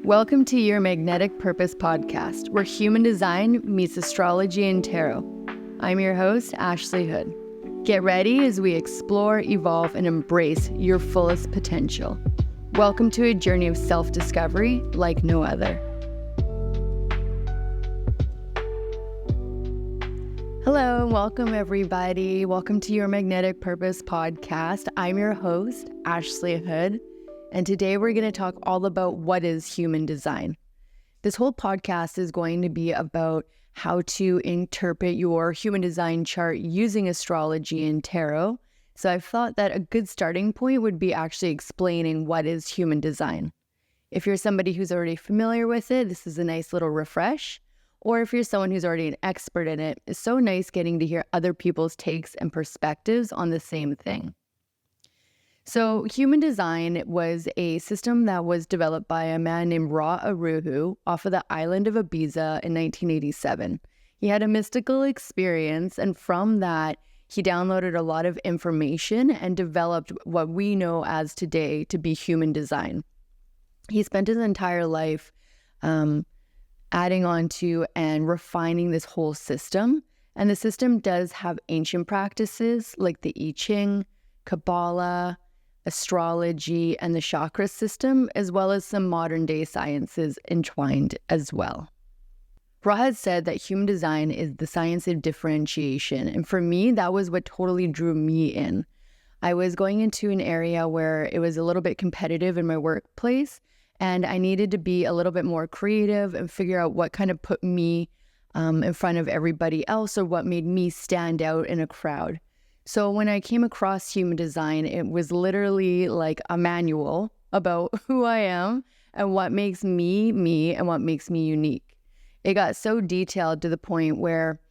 Welcome to your Magnetic Purpose podcast, where human design meets astrology and tarot. I'm your host, Ashley Hood. Get ready as we explore, evolve, and embrace your fullest potential. Welcome to a journey of self-discovery like no other. Hello, and welcome everybody. Welcome to your Magnetic Purpose podcast. I'm your host, Ashley Hood. And today we're going to talk all about what is human design. This whole podcast is going to be about how to interpret your human design chart using astrology and tarot. So I thought that a good starting point would be actually explaining what is human design. If you're somebody who's already familiar with it, this is a nice little refresh. Or if you're someone who's already an expert in it, it's so nice getting to hear other people's takes and perspectives on the same thing. So human design was a system that was developed by a man named Ra Aruhu off of the island of Ibiza in 1987. He had a mystical experience, and from that, he downloaded a lot of information and developed what we know as today to be human design. He spent his entire life adding on to and refining this whole system. And the system does have ancient practices like the I Ching, Kabbalah, astrology, and the chakra system, as well as some modern day sciences entwined as well. Ra had said that human design is the science of differentiation. And for me, that was what totally drew me in. I was going into an area where it was a little bit competitive in my workplace, and I needed to be a little bit more creative and figure out what kind of put me in front of everybody else, or what made me stand out in a crowd. So when I came across human design, it was literally like a manual about who I am and what makes me me and what makes me unique. It got so detailed to the point where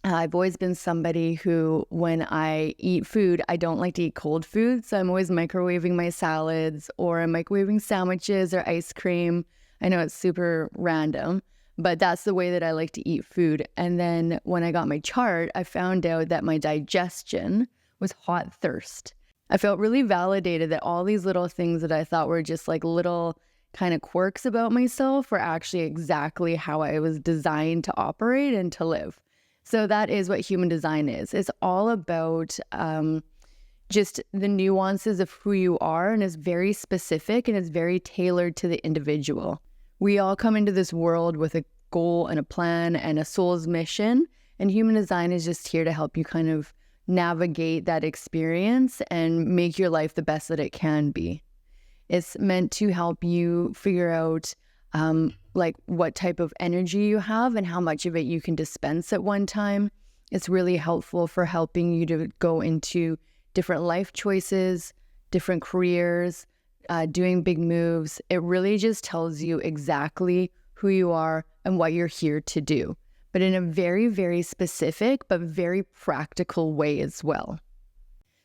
I've always been somebody who, when I eat food, I don't like to eat cold food. So I'm always microwaving my salads, or I'm microwaving sandwiches or ice cream. I know it's super random, but that's the way that I like to eat food. And then when I got my chart, I found out that my digestion was hot thirst. I felt really validated that all these little things that I thought were just like little kind of quirks about myself were actually exactly how I was designed to operate and to live. So that is what human design is. It's all about just the nuances of who you are, and it's very specific and it's very tailored to the individual. We all come into this world with a goal and a plan and a soul's mission, and human design is just here to help you kind of navigate that experience and make your life the best that it can be. It's meant to help you figure out like what type of energy you have and how much of it you can dispense at one time. It's really helpful for helping you to go into different life choices, different careers, doing big moves. It really just tells you exactly who you are and what you're here to do, but in a very, very specific but very practical way as well.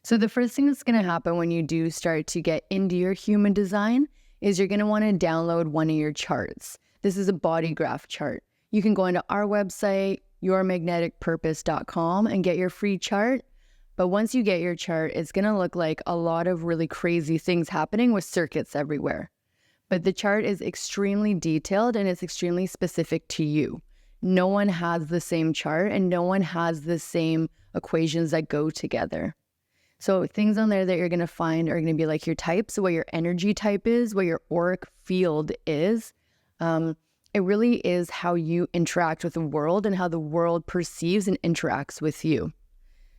So the first thing that's going to happen when you do start to get into your human design is you're going to want to download one of your charts. This is a body graph chart. You can go into our website, yourmagneticpurpose.com, and get your free chart. But once you get your chart, it's going to look like a lot of really crazy things happening with circuits everywhere. But the chart is extremely detailed and it's extremely specific to you. No one has the same chart and no one has the same equations that go together. So things on there that you're going to find are going to be like your types, what your energy type is, what your auric field is. It really is how you interact with the world and how the world perceives and interacts with you.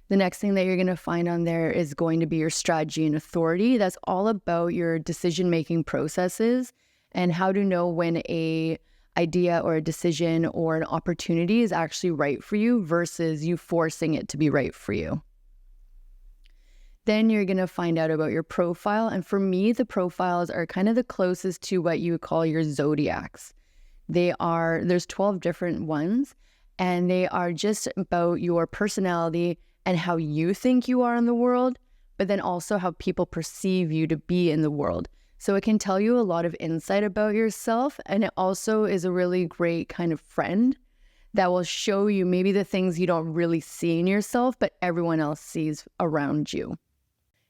The next thing that you're going to find on there is going to be your strategy and authority. That's all about your decision-making processes and how to know when a idea or a decision or an opportunity is actually right for you versus you forcing it to be right for you. Then you're going to find out about your profile. And for me, the profiles are kind of the closest to what you would call your zodiacs. There's 12 different ones, and they are just about your personality and how you think you are in the world, but then also how people perceive you to be in the world. So it can tell you a lot of insight about yourself, and it also is a really great kind of friend that will show you maybe the things you don't really see in yourself, but everyone else sees around you.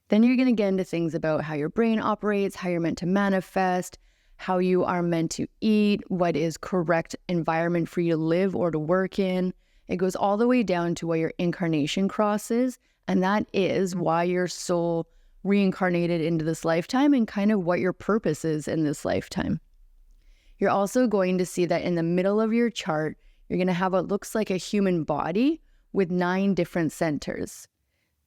Then you're going to get into things about how your brain operates, how you're meant to manifest, how you are meant to eat, what is correct environment for you to live or to work in. It goes all the way down to what your incarnation cross is, and that is why your soul reincarnated into this lifetime and kind of what your purpose is in this lifetime. You're also going to see that in the middle of your chart, you're going to have what looks like a human body with 9 different centers.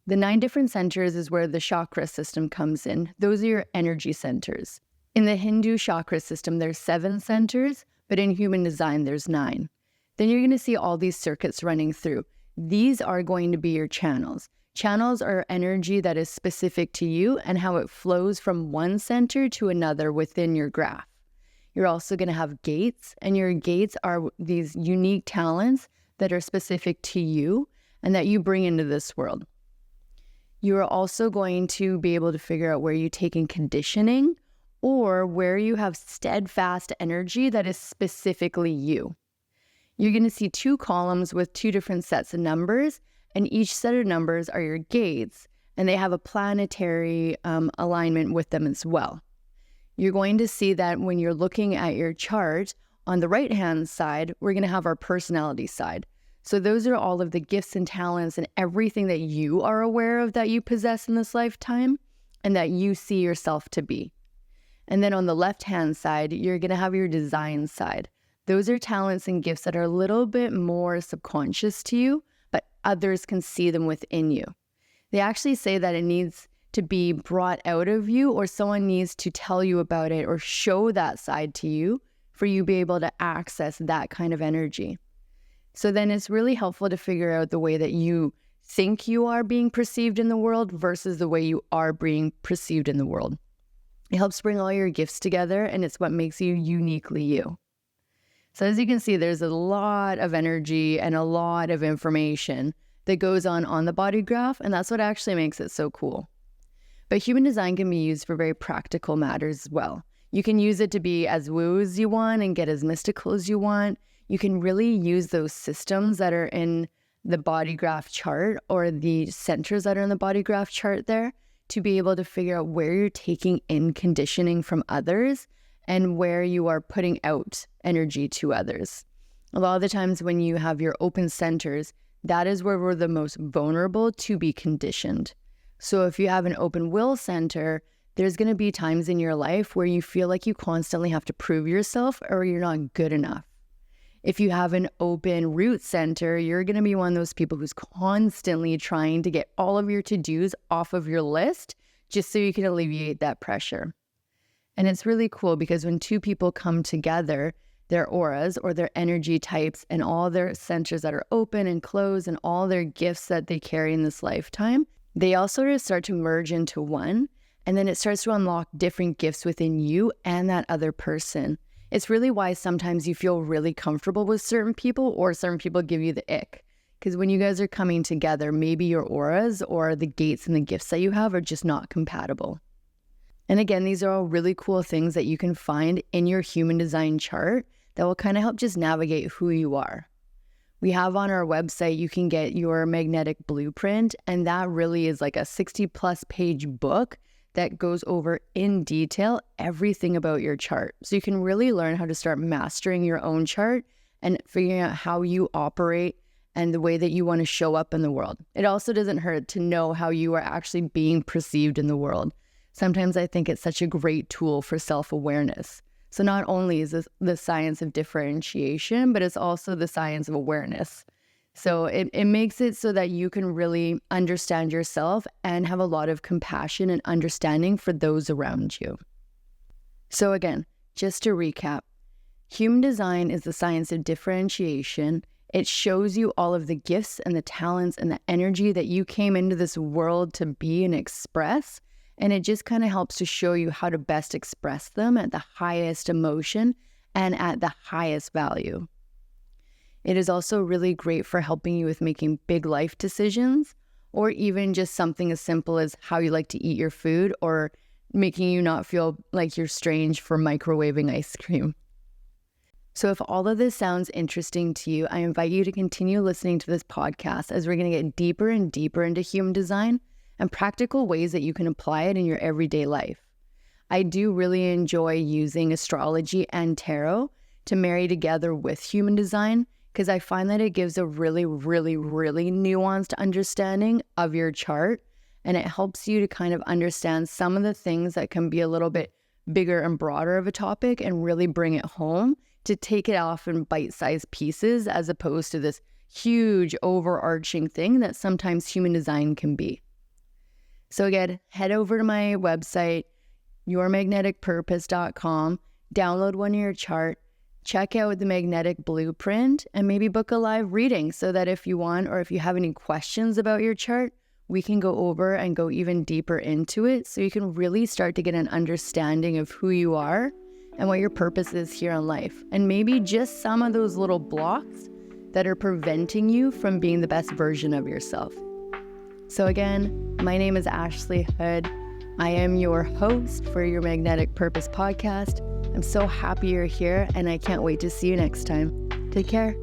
The 9 different centers is where the chakra system comes in. Those are your energy centers. In the Hindu chakra system, there's 7 centers, but in human design, there's 9. Then you're going to see all these circuits running through. These are going to be your channels. Channels are energy that is specific to you and how it flows from one center to another within your graph. You're also going to have gates, and your gates are these unique talents that are specific to you and that you bring into this world. You are also going to be able to figure out where you take in conditioning or where you have steadfast energy that is specifically you. You're going to see 2 columns with 2 different sets of numbers, and each set of numbers are your gates, and they have a planetary alignment with them as well. You're going to see that when you're looking at your chart, on the right-hand side, we're going to have our personality side. So those are all of the gifts and talents and everything that you are aware of that you possess in this lifetime and that you see yourself to be. And then on the left-hand side, you're going to have your design side. Those are talents and gifts that are a little bit more subconscious to you, but others can see them within you. They actually say that it needs to be brought out of you, or someone needs to tell you about it or show that side to you for you to be able to access that kind of energy. So then it's really helpful to figure out the way that you think you are being perceived in the world versus the way you are being perceived in the world. It helps bring all your gifts together, and it's what makes you uniquely you. So as you can see, there's a lot of energy and a lot of information that goes on the body graph, and that's what actually makes it so cool. But human design can be used for very practical matters as well. You can use it to be as woo as you want and get as mystical as you want. You can really use those systems that are in the body graph chart or the centers that are in the body graph chart there to be able to figure out where you're taking in conditioning from others and where you are putting out energy to others. A lot of the times when you have your open centers, that is where we're the most vulnerable to be conditioned. So if you have an open will center, there's going to be times in your life where you feel like you constantly have to prove yourself or you're not good enough. If you have an open root center, you're going to be one of those people who's constantly trying to get all of your to-dos off of your list just so you can alleviate that pressure. And it's really cool because when 2 people come together, their auras or their energy types and all their centers that are open and closed and all their gifts that they carry in this lifetime, they all sort of start to merge into one, and then it starts to unlock different gifts within you and that other person. It's really why sometimes you feel really comfortable with certain people or certain people give you the ick. Because when you guys are coming together, maybe your auras or the gates and the gifts that you have are just not compatible. And again, these are all really cool things that you can find in your human design chart that will kind of help just navigate who you are. We have on our website, you can get your magnetic blueprint, and that really is like a 60+ page book that goes over in detail everything about your chart. So you can really learn how to start mastering your own chart and figuring out how you operate and the way that you want to show up in the world. It also doesn't hurt to know how you are actually being perceived in the world. Sometimes I think it's such a great tool for self-awareness. So not only is this the science of differentiation, but it's also the science of awareness. So it makes it so that you can really understand yourself and have a lot of compassion and understanding for those around you. So again, just to recap, human design is the science of differentiation. It shows you all of the gifts and the talents and the energy that you came into this world to be and express. And it just kind of helps to show you how to best express them at the highest emotion and at the highest value. It is also really great for helping you with making big life decisions, or even just something as simple as how you like to eat your food, or making you not feel like you're strange for microwaving ice cream. So if all of this sounds interesting to you, I invite you to continue listening to this podcast as we're going to get deeper and deeper into human design and practical ways that you can apply it in your everyday life. I do really enjoy using astrology and tarot to marry together with human design because I find that it gives a really, really, really nuanced understanding of your chart. And it helps you to kind of understand some of the things that can be a little bit bigger and broader of a topic and really bring it home to take it off in bite-sized pieces as opposed to this huge overarching thing that sometimes human design can be. So again, head over to my website, yourmagneticpurpose.com, download one of your chart, check out the magnetic blueprint, and maybe book a live reading so that if you want or if you have any questions about your chart, we can go over and go even deeper into it so you can really start to get an understanding of who you are and what your purpose is here in life. And maybe just some of those little blocks that are preventing you from being the best version of yourself. So again, my name is Ashley Hood. I am your host for your Magnetic Purpose podcast. I'm so happy you're here and I can't wait to see you next time. Take care.